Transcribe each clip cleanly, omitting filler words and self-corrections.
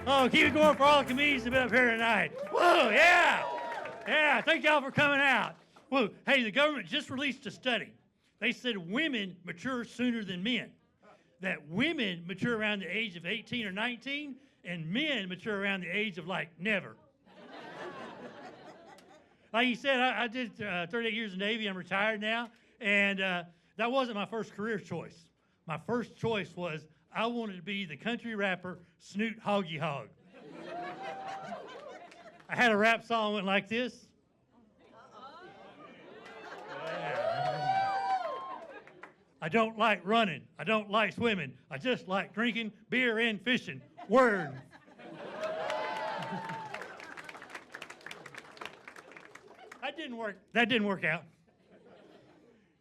Oh, keep it going for all the comedians that have been up here tonight. Whoa, yeah. Yeah, thank y'all for coming out. Well, hey, the government just released a study. They said women mature sooner than men. That women mature around the age of 18 or 19, and men mature around the age of, like, never. Like you said, I did 38 years in the Navy. I'm retired now, and that wasn't my first career choice. My first choice was I wanted to be the country rapper Snoot Hoggy Hog. I had a rap song that went like this. Yeah. I don't like running. I don't like swimming. I just like drinking beer and fishing. Word. That didn't work out.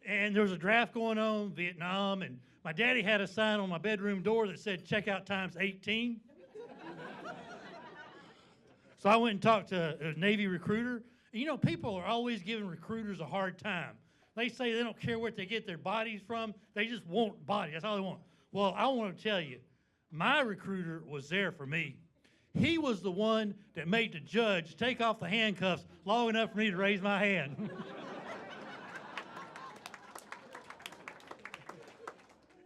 And there was a draft going on, Vietnam, and my daddy had a sign on my bedroom door that said checkout time's 18. So I went and talked to a Navy recruiter. And you know, people are always giving recruiters a hard time. They say they don't care where they get their bodies from. They just want bodies. That's all they want. Well, I want to tell you, my recruiter was there for me. He was the one that made the judge take off the handcuffs long enough for me to raise my hand.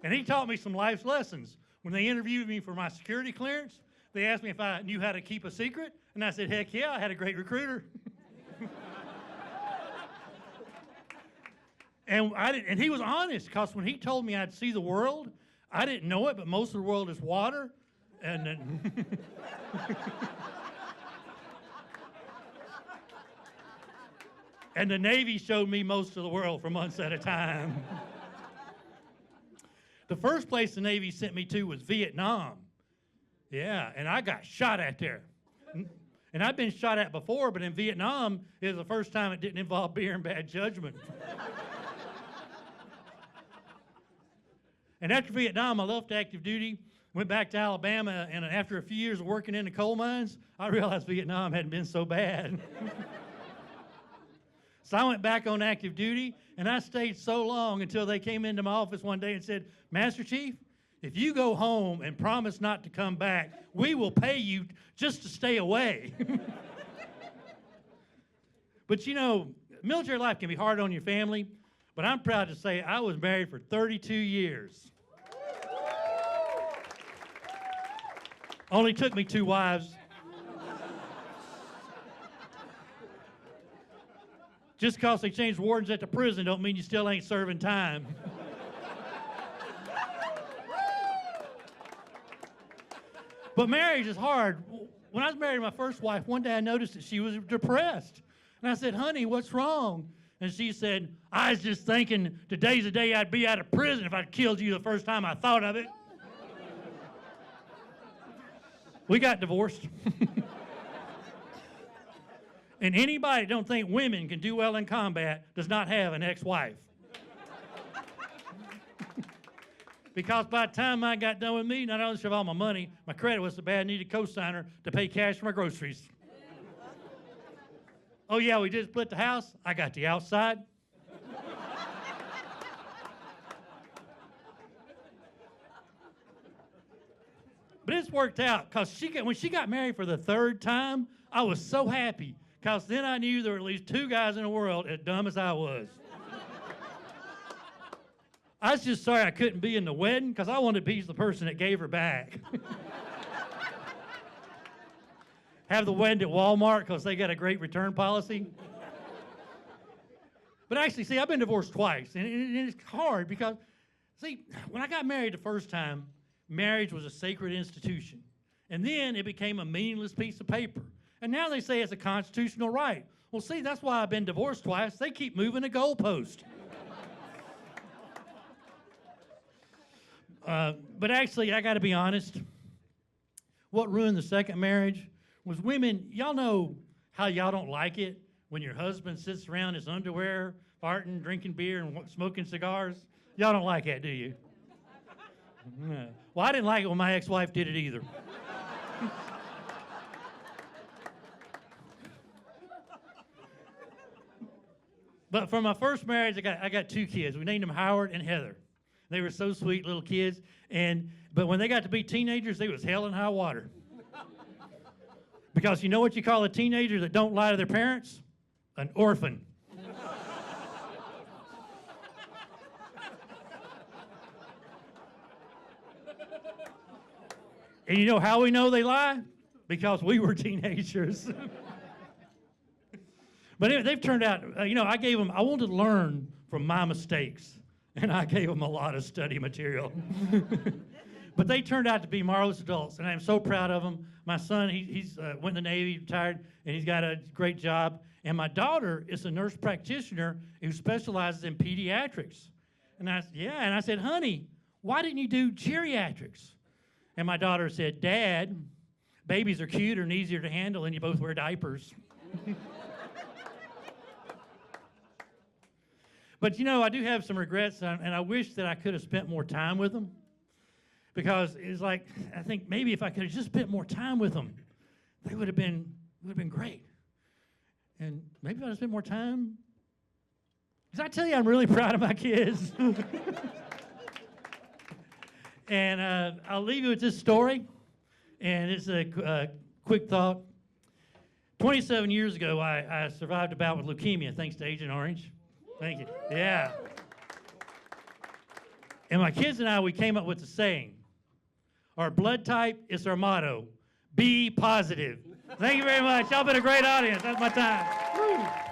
And he taught me some life's lessons. When they interviewed me for my security clearance, they asked me if I knew how to keep a secret, and I said, heck yeah, I had a great recruiter. And he was honest, because when he told me I'd see the world, I didn't know it, but most of the world is water. And then and the Navy showed me most of the world for months at a time. The first place the Navy sent me to was Vietnam. Yeah, and I got shot at there. And I've been shot at before, but in Vietnam, it was the first time it didn't involve beer and bad judgment. And after Vietnam, I left active duty, went back to Alabama, and after a few years of working in the coal mines, I realized Vietnam hadn't been so bad. So I went back on active duty, and I stayed so long until they came into my office one day and said, Master Chief, if you go home and promise not to come back, we will pay you just to stay away. But you know, military life can be hard on your family, but I'm proud to say I was married for 32 years. Only took me 2 wives. Just because they changed wardens at the prison don't mean you still ain't serving time. But marriage is hard. When I was married to my first wife, one day I noticed that she was depressed. And I said, honey, what's wrong? And she said, I was just thinking today's the day I'd be out of prison if I'd killed you the first time I thought of it. We got divorced. And anybody that don't think women can do well in combat does not have an ex-wife. Because by the time I got done with me, not only did I have all my money, my credit was so bad I needed a co-signer to pay cash for my groceries. Oh yeah, we did split the house. I got the outside. But it's worked out, because when she got married for the 3rd time, I was so happy, because then I knew there were at least 2 guys in the world as dumb as I was. I was just sorry I couldn't be in the wedding, because I wanted to be the person that gave her back. Have the wedding at Walmart, because they got a great return policy. But actually, see, I've been divorced twice, and it's hard because, see, when I got married the first time, marriage was a sacred institution. And then it became a meaningless piece of paper. And now they say it's a constitutional right. Well, see, that's why I've been divorced twice. They keep moving the goalpost. But actually, I got to be honest. What ruined the second marriage was women. Y'all know how y'all don't like it when your husband sits around in his underwear, farting, drinking beer, and smoking cigars? Y'all don't like that, do you? Well, I didn't like it when my ex-wife did it either. But for my first marriage, I got 2 kids. We named them Howard and Heather. They were so sweet little kids. But when they got to be teenagers, they was hell and high water. Because you know what you call a teenager that don't lie to their parents? An orphan. And you know how we know they lie? Because we were teenagers. But anyway, they've turned out, I wanted to learn from my mistakes, and I gave them a lot of study material. But they turned out to be marvelous adults, and I'm so proud of them. My son, he's went in the Navy, retired, and he's got a great job. And my daughter is a nurse practitioner who specializes in pediatrics. And I said, honey, why didn't you do geriatrics? And my daughter said, Dad, babies are cuter and easier to handle, and you both wear diapers. But, I do have some regrets, and I wish that I could have spent more time with them. Because it's like, I think maybe if I could have just spent more time with them, they would have been great. And maybe if I had spent more time. Because I tell you, I'm really proud of my kids. And I'll leave you with this story. And it's a quick thought. 27 years ago, I survived a bout with leukemia, thanks to Agent Orange. Thank you. Yeah. And my kids and I, we came up with the saying, our blood type is our motto, be positive. Thank you very much. Y'all been a great audience. That's my time. Woo.